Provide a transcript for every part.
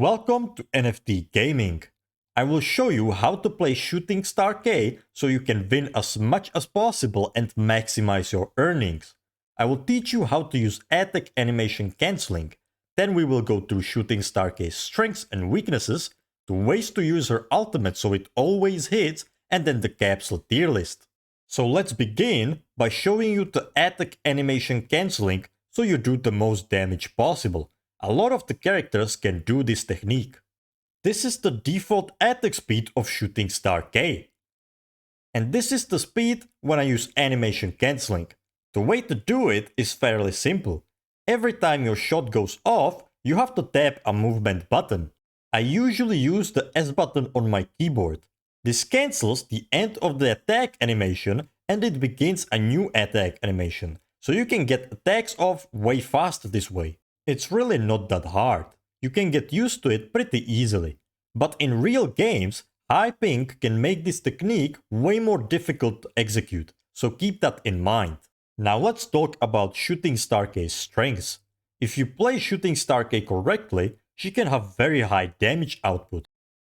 Welcome to NFT Gaming. I will show you how to play Shooting Star K so you can win as much as possible and maximize your earnings. I will teach you how to use attack animation cancelling. Then we will go through Shooting Star K's strengths and weaknesses, to ways to use her ultimate so it always hits, and then the capsule tier list. So let's begin by showing you the attack animation cancelling so you do the most damage possible. A lot of the characters can do this technique. This is the default attack speed of Shooting Star K. And this is the speed when I use animation cancelling. The way to do it is fairly simple. Every time your shot goes off, you have to tap a movement button. I usually use the S button on my keyboard. This cancels the end of the attack animation and it begins a new attack animation, so you can get attacks off way faster this way. It's really not that hard. You can get used to it pretty easily. But in real games, high ping can make this technique way more difficult to execute, so keep that in mind. Now let's talk about Shooting Star K's strengths. If you play Shooting Star K correctly, she can have very high damage output.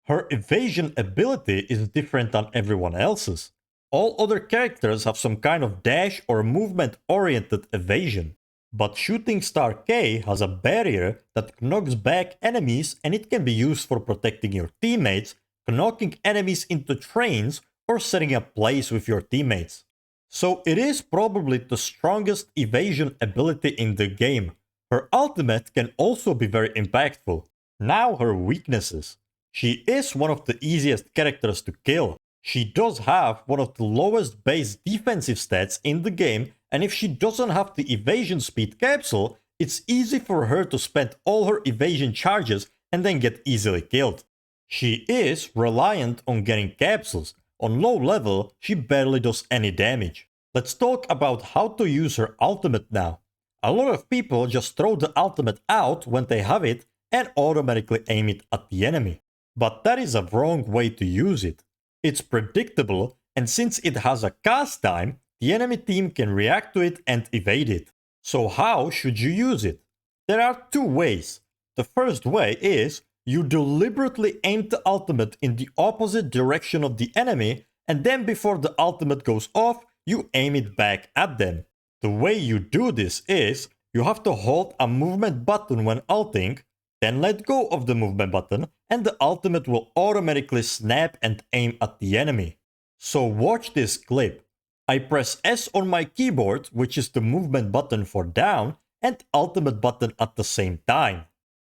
Her evasion ability is different than everyone else's. All other characters have some kind of dash or movement oriented evasion. But Shooting Star K has a barrier that knocks back enemies and it can be used for protecting your teammates, knocking enemies into trains, or setting up plays with your teammates. So it is probably the strongest evasion ability in the game. Her ultimate can also be very impactful. Now her weaknesses. She is one of the easiest characters to kill. She does have one of the lowest base defensive stats in the game, and if she doesn't have the evasion speed capsule, it's easy for her to spend all her evasion charges and then get easily killed. She is reliant on getting capsules. On low level, she barely does any damage. Let's talk about how to use her ultimate now. A lot of people just throw the ultimate out when they have it and automatically aim it at the enemy. But that is a wrong way to use it. It's predictable, and since it has a cast time, the enemy team can react to it and evade it. So how should you use it? There are two ways. The first way is you deliberately aim the ultimate in the opposite direction of the enemy, and then before the ultimate goes off, you aim it back at them. The way you do this is you have to hold a movement button when ulting, then let go of the movement button, and the ultimate will automatically snap and aim at the enemy. So watch this clip. I press S on my keyboard, which is the movement button for down, and ultimate button at the same time.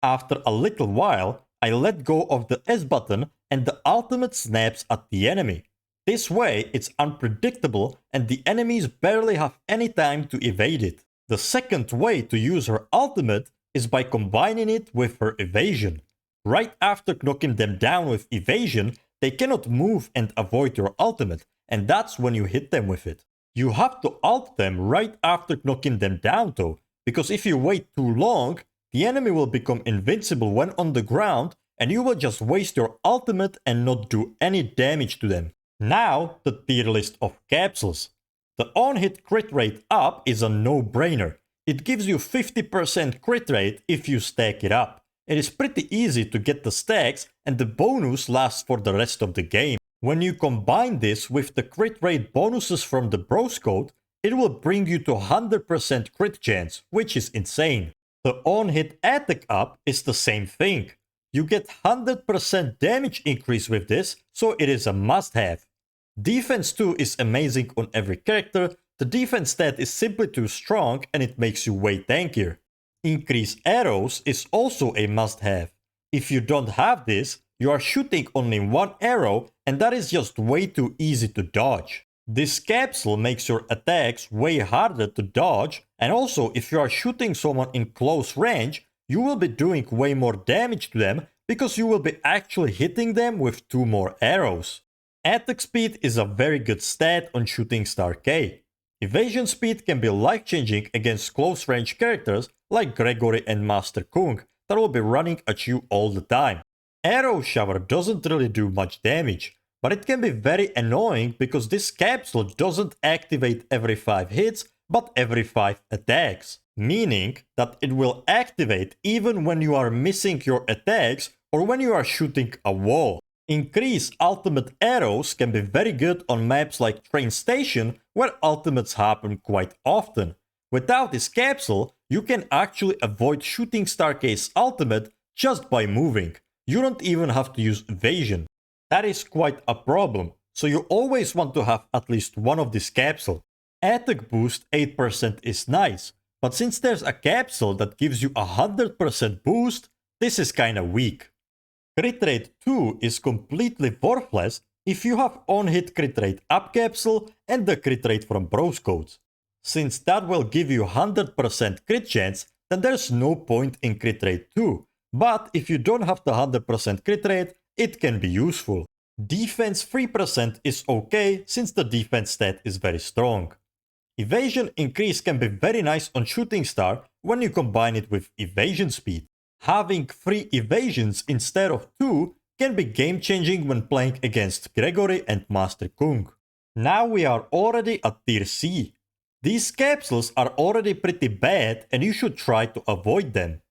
After a little while, I let go of the S button and the ultimate snaps at the enemy. This way, it's unpredictable and the enemies barely have any time to evade it. The second way to use her ultimate is by combining it with her evasion. Right after knocking them down with evasion, they cannot move and avoid your ultimate, and that's when you hit them with it. You have to ult them right after knocking them down though, because if you wait too long, the enemy will become invincible when on the ground, and you will just waste your ultimate and not do any damage to them. Now, the tier list of capsules. The on-hit crit rate up is a no-brainer. It gives you 50% crit rate if you stack it up. It is pretty easy to get the stacks and the bonus lasts for the rest of the game. When you combine this with the crit rate bonuses from the bros code, it will bring you to 100% crit chance, which is insane. The on-hit attack up is the same thing. You get 100% damage increase with this, so it is a must-have. Defense 2 is amazing on every character. The defense stat is simply too strong and it makes you way tankier. Increase arrows is also a must-have. If you don't have this, you are shooting only one arrow and that is just way too easy to dodge. This capsule makes your attacks way harder to dodge, and also if you are shooting someone in close range, you will be doing way more damage to them because you will be actually hitting them with 2 more arrows. Attack speed is a very good stat on Shooting Star K. Evasion speed can be life-changing against close-range characters like Gregory and Master Kung that will be running at you all the time. Arrow Shower doesn't really do much damage, but it can be very annoying because this capsule doesn't activate every 5 hits but every 5 attacks, meaning that it will activate even when you are missing your attacks or when you are shooting a wall. Increased ultimate arrows can be very good on maps like train station where ultimates happen quite often. Without this capsule, you can actually avoid shooting Star K's ultimate just by moving. You don't even have to use evasion. That is quite a problem, so you always want to have at least one of this capsule. Attack boost 8% is nice, but since there's a capsule that gives you 100% boost, this is kinda weak. Crit rate 2 is completely worthless if you have on-hit crit rate up capsule and the crit rate from bros codes. Since that will give you 100% crit chance, then there's no point in crit rate 2, but if you don't have the 100% crit rate, it can be useful. Defense 3% is okay since the defense stat is very strong. Evasion increase can be very nice on Shooting Star when you combine it with evasion speed. Having 3 evasions instead of 2 can be game changing when playing against Gregory and Master Kung. Now we are already at tier C. These capsules are already pretty bad and you should try to avoid them.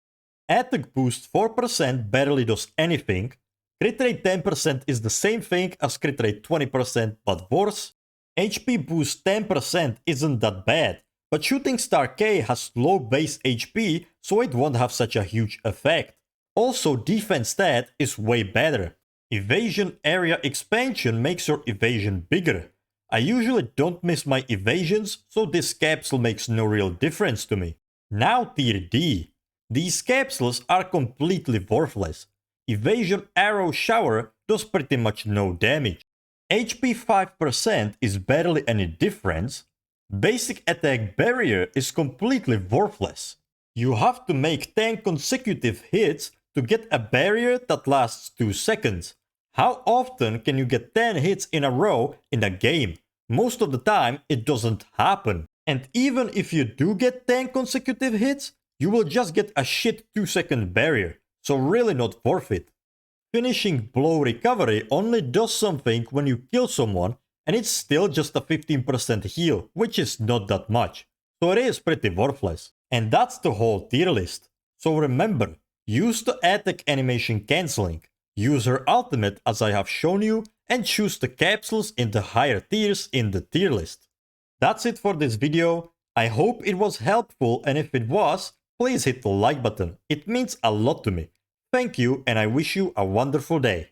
Attack boost 4% barely does anything, crit rate 10% is the same thing as crit rate 20% but worse. HP boost 10% isn't that bad, but Shooting Star K has low base HP, so it won't have such a huge effect. Also, defense stat is way better. Evasion area expansion makes your evasion bigger. I usually don't miss my evasions, so this capsule makes no real difference to me. Now tier D. These capsules are completely worthless. Evasion arrow shower does pretty much no damage. HP 5% is barely any difference. Basic attack barrier is completely worthless. You have to make 10 consecutive hits to get a barrier that lasts 2 seconds. How often can you get 10 hits in a row in a game? Most of the time it doesn't happen. And even if you do get 10 consecutive hits, you will just get a shit 2-second barrier, so really not worth it. Finishing blow recovery only does something when you kill someone, and it's still just a 15% heal, which is not that much. So it is pretty worthless. And that's the whole tier list. So remember, use the attack animation cancelling, use her ultimate as I have shown you, and choose the capsules in the higher tiers in the tier list. That's it for this video. I hope it was helpful, and if it was, please hit the like button. It means a lot to me. Thank you, and I wish you a wonderful day.